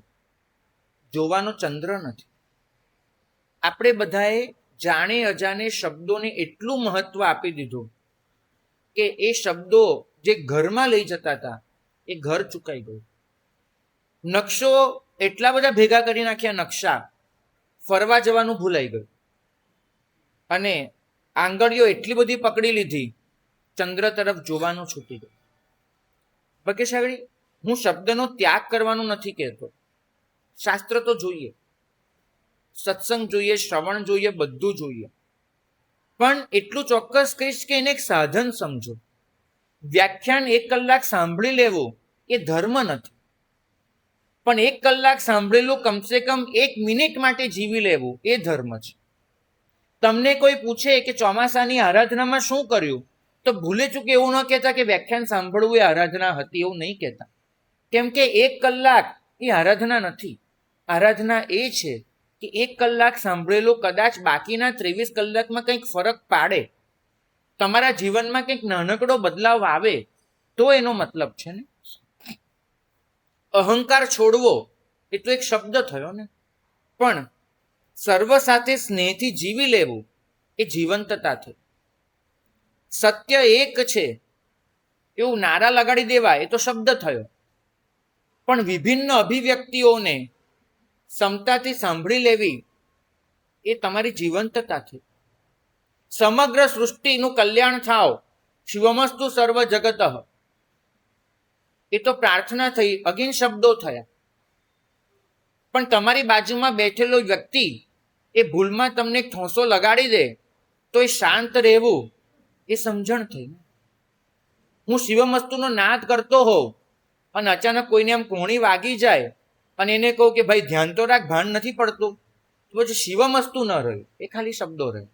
જોવાનો ચંદ્ર નથી. આપણે બધાએ જાણે અજાણે શબ્દોને એટલું મહત્વ આપી દીધું કે એ શબ્દો જે ઘરમાં લઈ જતા હતા એ ઘર ચૂકાઈ ગયું. નકશો એટલા બધા ભેગા કરી નાખ્યા, નકશા, ફરવા જવાનું ભૂલાઈ ગયું. અને આંગળીઓ એટલી બધી પકડી લીધી, ચંદ્ર તરફ જોવાનું છૂટી ગયું. ભાગ્યશાળી, હું શબ્દનો ત્યાગ કરવાનું નથી કહેતો. શાસ્ત્ર તો જોઈએ, સત્સંગ જોઈએ, શ્રવણ જોઈએ, બધું જોઈએ, પણ એટલું ચોક્કસ કહીશ કે એને એક સાધન સમજો. વ્યાખ્યાન 1 કલાક સાંભળી લેવું એ ધર્મ નથી, પણ 1 કલાક સાંભળેલું કમસે કમ 1 મિનિટ માટે જીવી લેવું એ ધર્મ છે. તમને કોઈ પૂછે કે ચોમાસાની આરાધનામાં શું કર્યું, તો ભૂલે ચૂકે એવું ન કહેતા કે વ્યાખ્યાન સાંભળવું એ આરાધના હતી, એવું નહીં કહેતા. કેમ કે 1 કલાક એ આરાધના નથી. આરાધના એ છે કે 1 કલાક સાંભળેલું કદાચ બાકીના 23 કલાકમાં કંઈક ફરક પાડે, તમારા જીવનમાં કંઈક નાનકડો બદલાવ આવે, તો એનો મતલબ છે ને. અહંકાર છોડવો એ તો એક શબ્દ થયો ને, પણ સર્વ સાથે સ્નેહથી જીવી લેવું એ જીવંતતા થઈ. સત્ય એક છે એવું નારા લગાડી દેવા એ તો શબ્દ થયો, પણ વિભિન્ન અભિવ્યક્તિઓને ક્ષમતાથી સાંભળી લેવી એ તમારી જીવંતતા થઈ. સમગ્ર સૃષ્ટિનું કલ્યાણ થાવ, શિવમસ્તુ સર્વ જગત, એ તો પ્રાર્થના થઈ, અગિન શબ્દો થયા. પણ તમારી બાજુમાં બેઠેલો વ્યક્તિ એ ભૂલમાં તમને ઠોંસો લગાડી દે તો એ શાંત રહેવું એ સમજણ થઈ. હું શિવમસ્તુનો નાદ કરતો હોઉં અને અચાનક કોઈને આમ કોણી વાગી જાય અને એને કહું કે ભાઈ ધ્યાન તો રાખ, ભાન નથી પડતું, તો પછી શિવમસ્તુ ન રહ્યું, એ ખાલી શબ્દો રહે.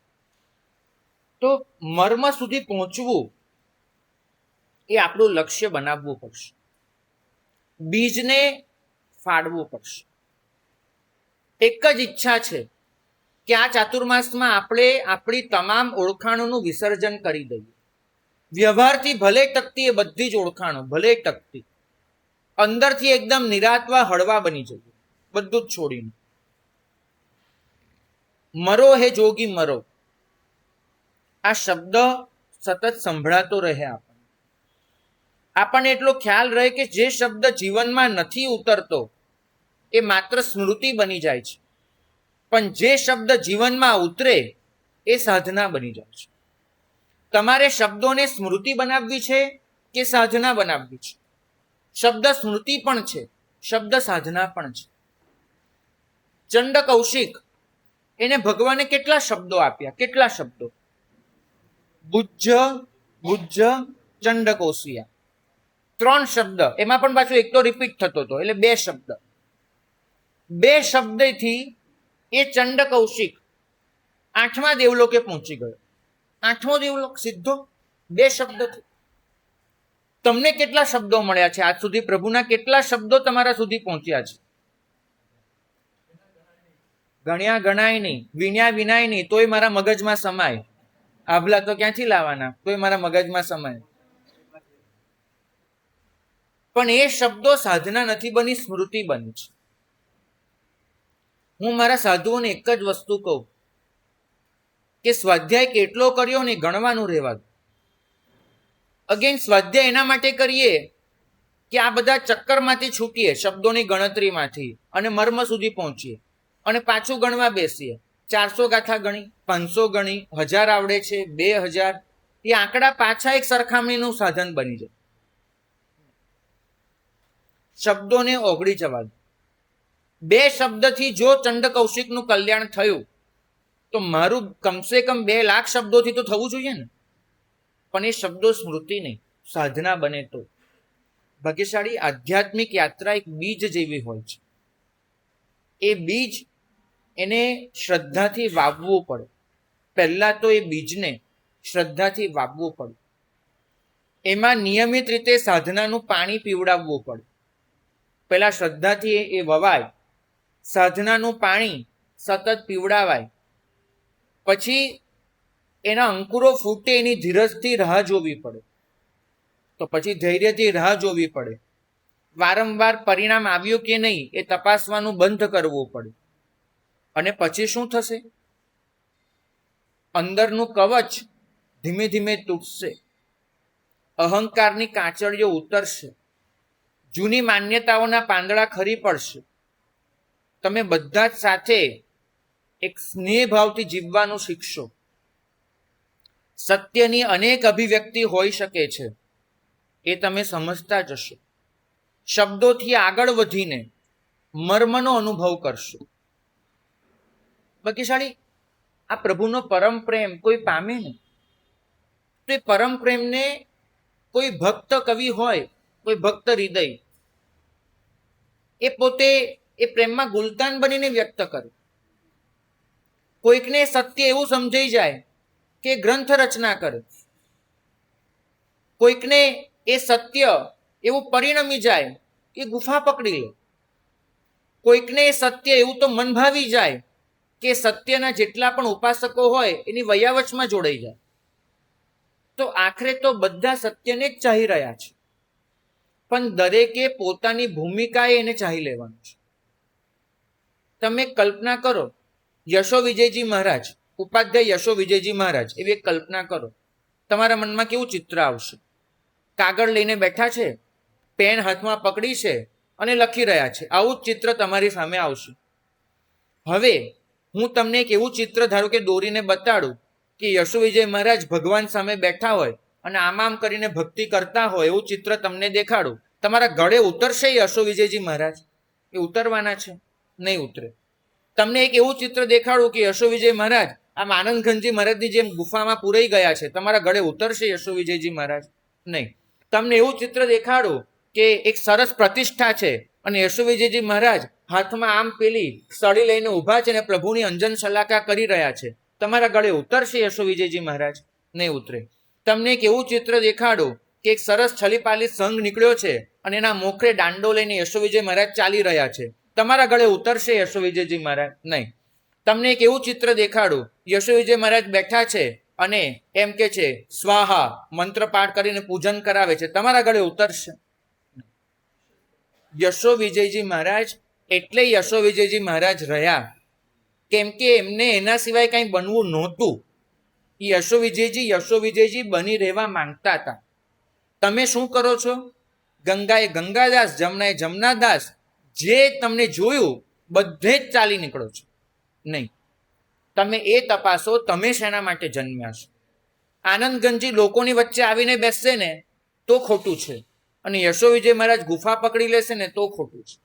તો મર્મ સુધી પહોંચવું એ આપણું લક્ષ્ય બનાવવું પડશે, બીજને ફાડવું પડશે. એક જ ઈચ્છા છે કે આ ચાતુર્માસમાં આપણે આપણી તમામ ઓળખાણોનું વિસર્જન કરી દઈએ. વ્યવહારથી ભલે ટકતી એ બધી જ ઓળખાણો ભલે ટકતી, અંદરથી એકદમ નિરાતવા હળવા બની જઈએ, બધું જ છોડીને. મરો હે જોગી મરો, આ શબ્દ સતત સંભળાતો રહે. આપણને એટલો ખ્યાલ રહે કે જે શબ્દ જીવનમાં નથી ઉતરતો એ માત્ર સ્મૃતિ બની જાય છે, પણ જે શબ્દ જીવનમાં ઉતરે એ સાધના બની જાય છે. તમારે શબ્દોને સ્મૃતિ બનાવવી છે કે સાધના બનાવવી છે? શબ્દ સ્મૃતિ પણ છે, શબ્દ સાધના પણ છે. ચંડ કૌશિક, એને ભગવાને કેટલા શબ્દો આપ્યા? કેટલા શબ્દો? બુજ્જ, બુજ્જ, ચંડ કૌશિયા, 3 શબ્દ. એમાં પણ પાછું એક તો રિપીટ થતો હતો, એટલે 2 શબ્દ. 2 શબ્દથી એ ચંડ કૌશિક 8મા દેવલોકે પહોંચી ગયો. 8મો દેવલોક સીધો 2 શબ્દથી. તમને કેટલા શબ્દો મળ્યા છે આજ સુધી? પ્રભુના કેટલા શબ્દો તમારા સુધી પહોંચ્યા છે? ગણ્યા ગણાય નહીં, વિણ્યા વિનાય નહીં, તોય મારા મગજમાં સમાય. આભલા તો ક્યાંથી લાવવાના, તોય મારા મગજમાં સમાય. પણ એ શબ્દો સાધના નથી બની, સ્મૃતિ બની છે. હું મારા સાધુઓને એક જ વસ્તુ કહું કે સ્વાધ્યાય કેટલો કર્યો ને ગણવાનું રહેવા દો. અગેન સ્વાધ્યાય એના માટે કરીએ કે આ બધા ચક્કરમાંથી છૂટીએ, શબ્દોની ગણતરીમાંથી, અને મર્મ સુધી પહોંચીએ, અને પાછું ગણવા બેસીએ. 400 ગાથા ગણી, 500 ગણી, 1000 આવડે છે, 2000, એ આંકડા પાછા એક સરખામણીનું સાધન બની જાય. શબ્દોને ઓગળી જવા દો. 2 શબ્દથી જો ચંડ કૌશિકનું કલ્યાણ થયું તો મારું કમસે કમ 2 લાખ શબ્દોથી તો થવું જોઈએ ને. પણ એ શબ્દો સ્મૃતિ નહીં, સાધના બને તો. ભાગ્યશાળી આધ્યાત્મિક યાત્રા એક બીજ જેવી હોય છે. એ બીજ એને શ્રદ્ધાથી વાવવું પડે. પહેલા તો એ બીજને શ્રદ્ધાથી વાવવું પડે. એમાં નિયમિત રીતે સાધનાનું પાણી પીવડાવવું પડે. પહેલા શ્રદ્ધાથી એ વવાય, સાધનાનું પાણી સતત પીવડાવાય, પછી એના અંકુરો ફૂટે એની ધીરજથી રાહ જોવી પડે, તો પછી ધૈર્યથી રાહ જોવી પડે. વારંવાર પરિણામ આવ્યું કે નહીં એ તપાસવાનું બંધ કરવું પડે. અને પછી શું થશે? અંદરનું કવચ ધીમે ધીમે તૂટશે, અહંકારની કાંચળીઓ ઉતરશે, જૂની માન્યતાઓના પાંદડા ખરી પડશે. તમે બધા જ સાથે એક સ્નેહ ભાવથી જીવવાનું શીખશો. સત્યની અનેક અભિવ્યક્તિ હોઈ શકે છે, એ તમે સમજતા જશો. શબ્દોથી આગળ વધીને મર્મનો અનુભવ કરશો. ભાગ્યશાળી આ પ્રભુનો પરમ પ્રેમ કોઈ પામે ને, તો એ પરમ પ્રેમને કોઈ ભક્ત કવિ હોય, કોઈ ભક્ત હૃદય, એ પોતે એ પ્રેમમાં ગુલતાન બનીને વ્યક્ત કરે. કોઈકને સત્ય એવું સમજાઈ જાય કે ગ્રંથ રચના કરે, કોઈકને એ સત્ય એવું પરિણમી જાય કે ગુફા પકડી લે, કોઈકને એ સત્ય એવું તો મન ભાવી જાય કે સત્યના જેટલા પણ ઉપાસકો હોય એની વયાવચમાં જોડાઈ જાય. તો આખરે તો બધા સત્યને જ ચાહી રહ્યા છે, પણ દરેકે પોતાની ભૂમિકાએ એને ચાહી લેવાનું છે. તમે કલ્પના કરો, યશો વિજયજી મહારાજ, ઉપાધ્યાય યશો વિજયજી મહારાજ, એવી એક કલ્પના કરો. તમારા મનમાં કેવું ચિત્ર આવશે? કાગળ લઈને બેઠા છે, પેન હાથમાં પકડી છે અને લખી રહ્યા છે. આવું જ ચિત્ર તમારી સામે આવશે. હવે હું તમને એક એવું ચિત્ર ધારો કે દોરીને બતાડું કે યશો વિજય મહારાજ ભગવાન સામે બેઠા હોય અને આમ કરીને ભક્તિ કરતા હોય, એવું ચિત્ર તમને દેખાડું. તમારા ગળે ઉતરશે યશો વિજયજી મહારાજ? એ ઉતરવાના છે? નહીં ઉતરે. તમને એક એવું ચિત્ર દેખાડું કે યશો વિજય મહારાજ આમ આનંદઘનજી મહારાજની જેમ ગુફામાં પુરાઈ ગયા છે, તમારા ગળે ઉતરશે યશો વિજયજી મહારાજ? નહીં. તમને એવું ચિત્ર દેખાડું કે એક સરસ પ્રતિષ્ઠા છે અને યશુ વિજયજી મહારાજ હાથમાં આમ પેલી સળી લઈને ઊભા છે અને પ્રભુની અંજન શલાકા કરી રહ્યા છે. તમારા ગળે ઉતરશે યશુ વિજયજી મહારાજ? નહીં ઉતરે. તમને એક એવું ચિત્ર દેખાડું કે એક સરસ છલીપાલી સંઘ નીકળ્યો છે અને એના મોખરે દાંડો લઈને યશુ વિજય મહારાજ ચાલી રહ્યા છે. તમારા ગળે ઉતરશે યશુ વિજયજી મહારાજ? નહીં. તમને એક એવું ચિત્ર દેખાડું, યશુ વિજય મહારાજ બેઠા છે અને એમ કે છે સ્વાહા મંત્ર પાઠ કરીને પૂજન કરાવે છે. તમારા ગળે ઉતરશે? યશો વિજયજી મહારાજ એટલે યશો વિજયજી મહારાજ રહ્યા કેમ કે એમને એના સિવાય કંઈ બનવું નહોતું. યશો વિજયજી બની રહેવા માંગતા હતા. તમે શું કરો છો? ગંગાએ ગંગાદાસ, જમનાએ જમનાદાસ, જે તમને જોયું બધે જ ચાલી નીકળો છો. નહીં. તમે એ તપાસો તમે શેના માટે જન્મ્યા છો. આનંદગંજી લોકોની વચ્ચે આવીને બેસશે ને તો ખોટું છે અને યશો વિજય મહારાજ ગુફા પકડી લેશે ને તો ખોટું છે.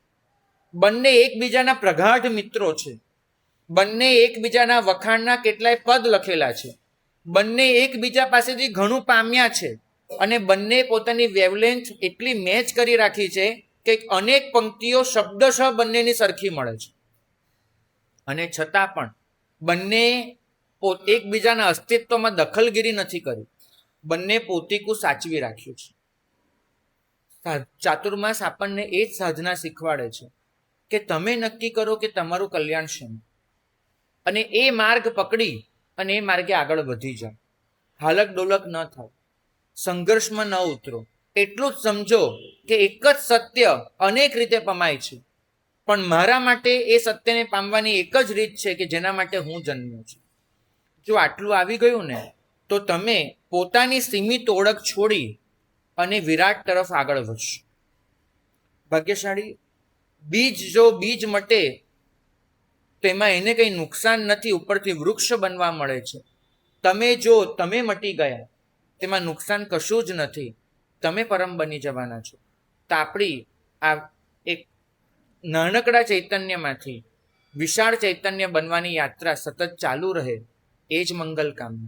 બંને એકબીજાના પ્રગાઢ મિત્રો છે. બંને એકબીજાના વખાણના કેટલાય પદ લખેલા છે. બંને એકબીજા પાસેથી ઘણું પામ્યા છે અને બંને પોતાની વેવલેન્થ એટલી મેચ કરી રાખી છે કે અનેક પંક્તિઓ શબ્દશઃ બંનેની સરખી મળે છે. અને છતાં પણ બંને એકબીજાના અસ્તિત્વમાં દખલગીરી નથી કરી. બંને પોતીકું સાચવી રાખ્યું છે. ચાતુર્માસ આપણને એ જ સાધના શીખવાડે છે કે તમે નક્કી કરો કે તમારું કલ્યાણ શું અને એ માર્ગ પકડી અને એ માર્ગે આગળ વધી જાઓ. હાલક ડોલક ન થાવ, સંઘર્ષમાં ન ઉતરો. એટલું જ સમજો કે એક જ સત્ય અનેક રીતે પમાય છે, પણ મારા માટે એ સત્યને પામવાની એક જ રીત છે કે જેના માટે હું જન્મ્યો છું. જો આટલું આવી ગયું ને તો તમે પોતાની સીમિત ઓળખ છોડી અને વિરાટ તરફ આગળ વધશો. ભાગ્યશાળી જો બીજ મટે તેમાં એને કંઈ નુકસાન નથી, ઉપરથી વૃક્ષ બનવા મળે છે. તમે મટી ગયા તેમાં નુકસાન કશું જ નથી. તમે પરમ બની જવાના છો. તો આપણી આ એક નાનકડા ચૈતન્યમાંથી વિશાળ ચૈતન્ય બનવાની યાત્રા સતત ચાલુ રહે એ જ મંગલ કામના.